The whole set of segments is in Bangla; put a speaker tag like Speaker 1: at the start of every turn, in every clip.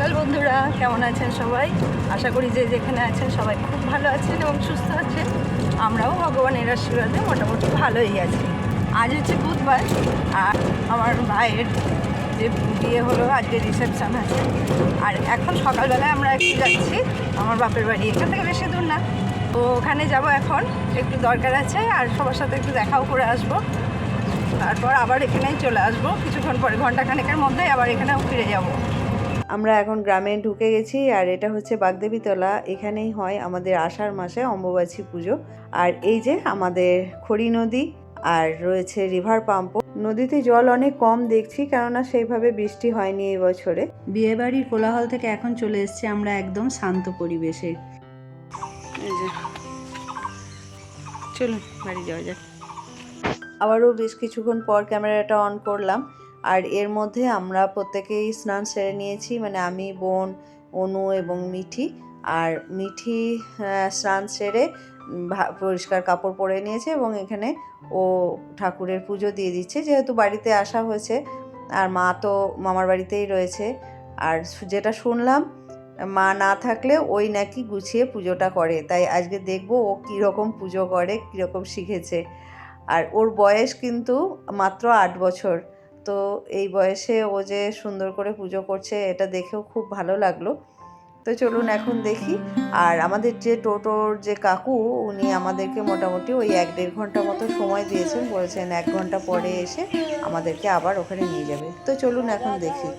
Speaker 1: সকাল বন্ধুরা, কেমন আছেন সবাই? আশা করি যে যেখানে আছেন সবাই খুব ভালো আছেন এবং সুস্থ আছেন। আমরাও ভগবানের আশীর্বাদে মোটামুটি ভালোই আছি। আজ হচ্ছে বুধবার, আর আমার ভাইয়ের যে বিয়ে হলো আজকে রিসেপশান আছে। আর এখন সকালবেলায় আমরা একটু যাচ্ছি আমার বাপের বাড়ি, এখান থেকে বেশি দূর না। তো ওখানে যাব, এখন একটু দরকার আছে আর সবার সাথে একটু দেখাও করে আসবো। তারপর আবার এখানেই চলে আসবো কিছুক্ষণ পরে, ঘন্টাখানেকের মধ্যেই আবার এখানেও ফিরে যাব।
Speaker 2: আমরা এখন গ্রামে ঢুকে গেছি, আর এটা হচ্ছে বাগদেবীতলা। এখানেই হয় আমাদের আষাঢ় মাসে অম্বুবাচী পুজো। আর এই যে আমাদের খড়ি নদী, আর রয়েছে রিভার পাম্প। নদীতে জল অনেক কম দেখছি, কেননা সেইভাবে বৃষ্টি হয়নি এই বছরে।
Speaker 1: বিয়েবাড়ির কোলাহল থেকে এখন চলে এসেছি আমরা একদম শান্ত পরিবেশে। এই যে চলুন বাড়ি যাওয়া যাক।
Speaker 2: আবারও বেশ কিছুক্ষণ পর ক্যামেরাটা অন করলাম, আর এর মধ্যে আমরা প্রত্যেকেই স্নান সেরে নিয়েছি। মানে আমি, বোন, অনু এবং মিঠি। আর মিঠি স্নান সেরে পরিষ্কার কাপড় পরে নিয়েছে এবং এখানে ও ঠাকুরের পুজো দিয়ে দিচ্ছে, যেহেতু বাড়িতে আসা হয়েছে। আর মা তো মামার বাড়িতেই রয়েছে। আর যেটা শুনলাম, মা না থাকলে ওই নাকি গুছিয়ে পুজোটা করে। তাই আজকে দেখবো ও কীরকম পুজো করে, কীরকম শিখেছে। আর ওর বয়স কিন্তু মাত্র 8 বছর। তো এই বয়সে ও যে সুন্দর করে পুজো করছে, এটা দেখেও খুব ভালো লাগলো। তো চলুন এখন দেখি। আর আমাদের যে টোটোর যে কাকু, উনি আমাদেরকে মোটামুটি ওই 1-1.5 ঘন্টা মতো সময় দিয়েছেন, বলেছেন 1 ঘন্টা পরে এসে আমাদেরকে আবার ওখানে নিয়ে যাবে। তো চলুন এখন দেখি।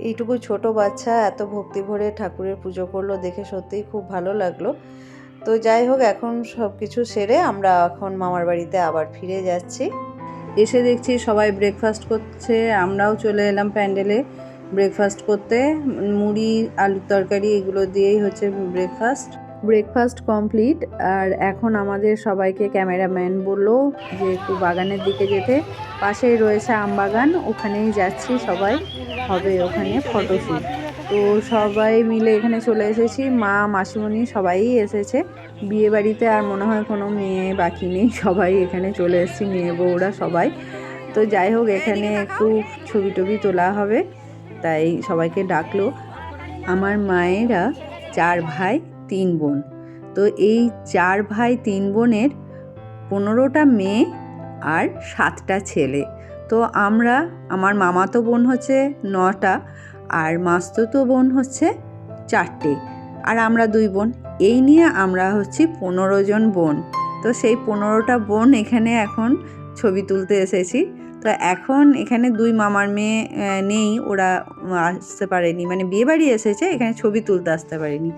Speaker 2: এইটুকু ছোট বাচ্চা এত ভক্তি ভরে ঠাকুরের পুজো করলো, দেখে সত্যিই খুব ভালো লাগলো। তো যাই হোক, এখন সব কিছু সেরে আমরা এখন মামার বাড়িতে আবার ফিরে যাচ্ছি।
Speaker 1: এসে দেখছি সবাই ব্রেকফাস্ট করছে, আমরাও চলে এলাম প্যান্ডেলে ব্রেকফাস্ট করতে। মুড়ি, আলুর তরকারি, এগুলো দিয়েই হচ্ছে ব্রেকফাস্ট কমপ্লিট। আর এখন আমাদের সবাইকে ক্যামেরাম্যান বললো যে একটু বাগানের দিকে যেতে। পাশেই রয়েছে আম বাগান, ওখানেই যাচ্ছি সবাই, হবে ওখানে ফটোশ্যুট। তো সবাই মিলে এখানে চলে এসেছি, মা, মাসিমণি সবাই এসেছে। বিয়ে বাড়িতে আর মনে হয় কোনো মেয়ে বাকি নেই, সবাই এখানে চলে এসেছি, মেয়ে বউরা সবাই। তো যাই হোক, এখানে একটু ছবি টবি তোলা হবে, তাই সবাইকে ডাকলো। আমার মায়েরা 4 ভাই 3 বোন। তো এই 4 ভাই 3 বোনের 15টা মেয়ে আর 7টা ছেলে। তো আমার মামাতো বোন হচ্ছে 9টা, আর মাস্তুতো বোন হচ্ছে 4টে, আর আমরা 2 বোন। এই নিয়ে আমরা হচ্ছি 15 জন বোন। তো সেই 15টা বোন এখানে এখন ছবি তুলতে এসেছি। তো এখন এখানে 2 মামার মেয়ে নেই, ওরা আসতে পারেনি, মানে বিয়ে বাড়ি এসেছে, এখানে ছবি তুলতে আসতে পারেনি।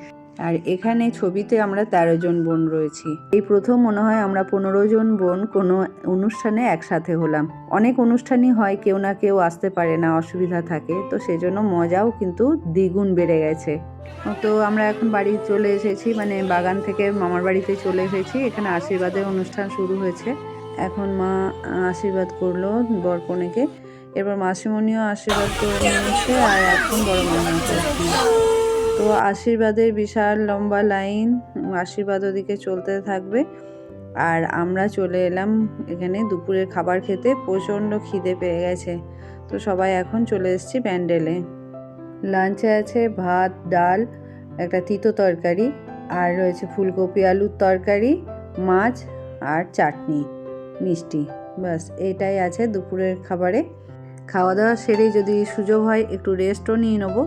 Speaker 1: আর এখানে ছবিতে আমরা 13 জন বোন রয়েছি। এই প্রথম মনে হয় আমরা 15 জন বোন কোনো অনুষ্ঠানে একসাথে হলাম। অনেক অনুষ্ঠানই হয়, কেউ না কেউ আসতে পারে না, অসুবিধা থাকে, তো সেজন্য মজাও কিন্তু দ্বিগুণ বেড়ে গেছে। তো আমরা এখন বাড়ি চলে এসেছি, মানে বাগান থেকে মামার বাড়িতে চলে এসেছি। এখানে আশীর্বাদের অনুষ্ঠান শুরু হয়েছে। এখন মা আশীর্বাদ করলো বরকনেকে, এবার মাসিমণিও আশীর্বাদ করে নিয়েছে, আর এখন বড় মামা করছে। তো আশীর্বাদের বিশাল লম্বা লাইন, আশীর্বাদ ওদিকে চলতে থাকবে। আর আমরা চলে এলাম এখানে দুপুরের খাবার খেতে, প্রচণ্ড খিদে পেয়ে গেছে। তো সবাই এখন চলে এসেছি প্যান্ডেলে। লাঞ্চে আছে ভাত, ডাল, একটা তিতো তরকারি, আর রয়েছে ফুলকপি আলুর তরকারি, মাছ আর চাটনি, মিষ্টি, ব্যাস এটাই আছে দুপুরের খাবারে। খাওয়া দাওয়া সেরে যদি সুযোগ হয় একটু রেস্টও নিয়ে নেব।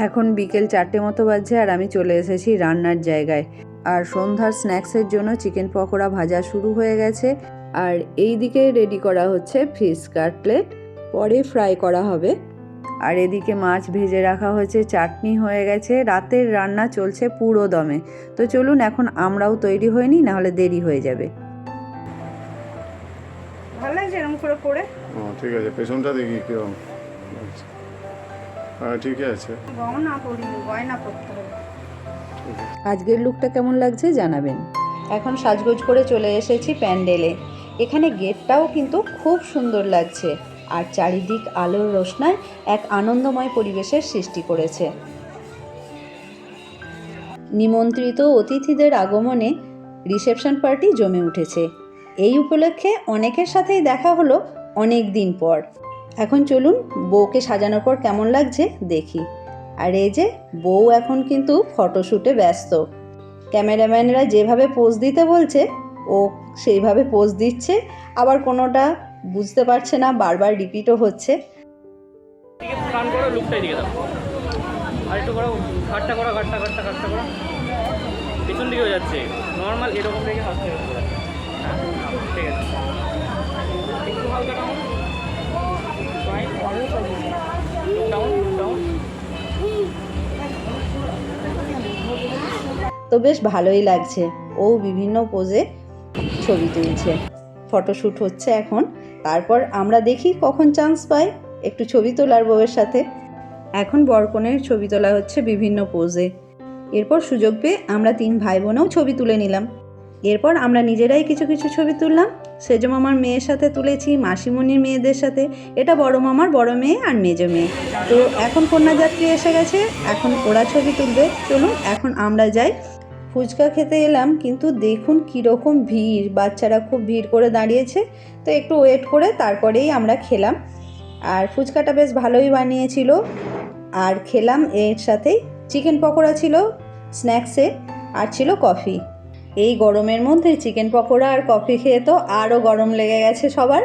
Speaker 1: এখন বিকেল 4টে মতো বাজছে আর আমি চলে এসেছি রান্নার জায়গায়। আর সন্ধ্যার স্ন্যাক্সের জন্য চিকেন পকোড়া ভাজা শুরু হয়ে গেছে। আর এই দিকে রেডি করা হচ্ছে ফিশ কাটলেট, পরে ফ্রাই করা হবে। আর এদিকে মাছ ভেজে রাখা হয়েছে, চাটনি হয়ে গেছে, রাতের রান্না চলছে পুরো দমে। তো চলুন এখন আমরাও তৈরি হয়ে নিই, নাহলে দেরি হয়ে যাবে। ভালো লাগছে এরকম করে পড়ে?
Speaker 3: ঠিক আছে, পেছনটা দেখি কিরকম। হ্যাঁ ঠিকই আছে।
Speaker 1: গয়না পরিনি, গয়না পরতে হবে। আজকের লুকটা কেমন লাগছে জানাবেন। এখন সাজগোজ করে চলে এসেছি প্যান্ডেলে। এখানে গেটটাও কিন্তু খুব সুন্দর লাগছে আর চারিদিক আলোর রোশনায় এক আনন্দময় পরিবেশের সৃষ্টি করেছে। নিমন্ত্রিত অতিথিদের আগমনে রিসেপশন পার্টি জমে উঠেছে। এই উপলক্ষে অনেকের সাথেই দেখা হলো অনেক দিন পর। এখন চলুন বউকে সাজানোর পর কেমন লাগছে দেখি। আর এই যে বউ এখন কিন্তু ফটোশ্যুটে ব্যস্ত। ক্যামেরাম্যানরা যেভাবে পোজ দিতে বলছে ও সেইভাবে পোজ দিচ্ছে, আবার কোনোটা বুঝতে পারছে না, বারবার রিপিটও হচ্ছে।
Speaker 4: পিছন দিকেও যাচ্ছে নর্মাল এরকম দেখে হাত থেকে ঠিক আছে, একটু হালকা ডাউন, ডাউন ডাউন।
Speaker 1: তো বেশ ভালোই লাগছে, ও বিভিন্ন পোজে ছবি তুলছে, ফটোশ্যুট হচ্ছে এখন। তারপর আমরা দেখি কখন চান্স পাই একটু ছবি তোলার বউয়ের সাথে। এখন বরকনের ছবি তোলা হচ্ছে বিভিন্ন পোজে। এরপর সুযোগ পেয়ে আমরা 3 ভাই বোনও ছবি তুলে নিলাম। এরপর আমরা নিজেরাই কিছু কিছু ছবি তুললাম। সেজ মামার মেয়ের সাথে তুলেছি, মাসিমণির মেয়েদের সাথে, এটা বড় মামার বড় মেয়ে আর মেজো মেয়ে। তো এখন কন্যাযাত্রী এসে গেছে, এখন ওরা ছবি তুলবে। চলুন এখন আমরা যাই। ফুচকা খেতে এলাম, কিন্তু দেখুন কীরকম ভিড়, বাচ্চারা খুব ভিড় করে দাঁড়িয়েছে। তো একটু ওয়েট করে তারপরেই আমরা খেলাম। আর ফুচকাটা বেশ ভালোই বানিয়েছিল। আর খেলাম এর সাথেই চিকেন পকোড়া ছিল স্ন্যাক্সে, আর ছিল কফি। এই গরমের মধ্যে চিকেন পকোড়া আর কফি খেয়ে তো আরও গরম লেগে গেছে সবার।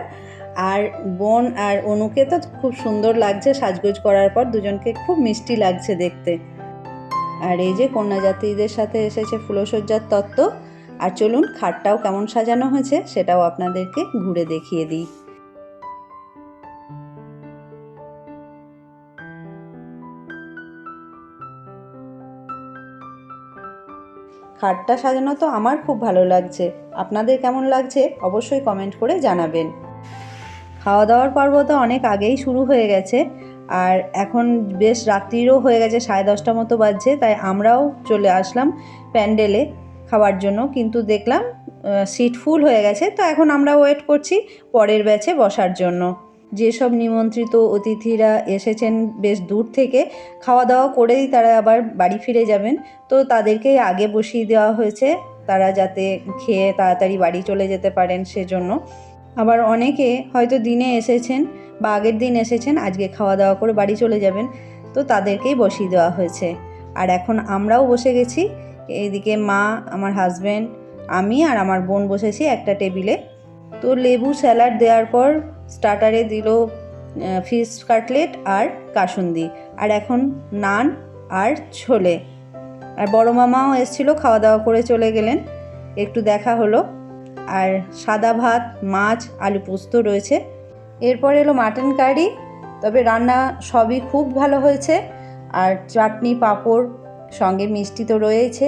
Speaker 1: আর বোন আর অনুকে তো খুব সুন্দর লাগছে সাজগোজ করার পর, দুজনকে খুব মিষ্টি লাগছে দেখতে। আর এই যে কন্যাযাত্রীদের সাথে এসেছে ফুলসজ্জার তত্ত্ব। আর চলুন খাটটাও কেমন সাজানো হয়েছে সেটাও আপনাদেরকে ঘুরে দেখিয়ে দিই। খাটটা সাজানো তো আমার খুব ভালো লাগছে, আপনাদের কেমন লাগছে অবশ্যই কমেন্ট করে জানাবেন। খাওয়া দাওয়ার পর্ব তো অনেক আগেই শুরু হয়ে গেছে, আর এখন বেশ রাত্রিরও হয়ে গেছে, 10:30 মতো বাজছে। তাই আমরাও চলে আসলাম প্যান্ডেলে খাওয়ার জন্য, কিন্তু দেখলাম সিট ফুল হয়ে গেছে। তো এখন আমরা ওয়েট করছি পরের ব্যাচে বসার জন্য। যেসব নিমন্ত্রিত অতিথিরা এসেছেন বেশ দূর থেকে, খাওয়া দাওয়া করেই তারা আবার বাড়ি ফিরে যাবেন, তো তাদেরকেই আগে বসিয়ে দেওয়া হয়েছে, তারা যাতে খেয়ে তাড়াতাড়ি বাড়ি চলে যেতে পারেন সেজন্য। আবার অনেকে হয়তো দিনে এসেছেন বা আগের দিন এসেছেন, আজকে খাওয়া দাওয়া করে বাড়ি চলে যাবেন, তো তাদেরকেই বসিয়ে দেওয়া হয়েছে। আর এখন আমরাও বসে গেছি। এইদিকে মা, আমার হাজব্যান্ড, আমি আর আমার বোন বসেছি একটা টেবিলে। তো লেবু স্যালাড দেওয়ার পর স্টার্টারে দিল ফিশ কাটলেট আর কাসুন্দি, আর এখন নান আর ছোলে। আর বড় মামাও এসেছিল, খাওয়া দাওয়া করে চলে গেলেন, একটু দেখা হলো। আর সাদা ভাত, মাছ, আলু পোস্ত রয়েছে। এরপর এলো মাটন কারি, তবে রান্না সবই খুব ভালো হয়েছে। আর চাটনি, পাঁপড়, সঙ্গে মিষ্টি তো রয়েছে।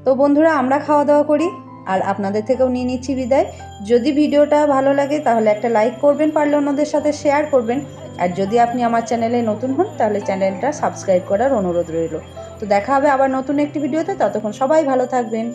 Speaker 1: তো বন্ধুরা আমরা খাওয়া দাওয়া করি, আর আপনাদের থেকেও নিয়ে নিচ্ছি বিদায়। যদি ভিডিওটা ভালো লাগে তাহলে একটা লাইক করবেন, পারলে অন্যদের সাথে শেয়ার করবেন। আর যদি আপনি আমার চ্যানেলে নতুন হন তাহলে চ্যানেলটা সাবস্ক্রাইব করার অনুরোধ রইল। তো দেখা হবে আবার নতুন একটি ভিডিওতে, ততক্ষণ সবাই ভালো থাকবেন।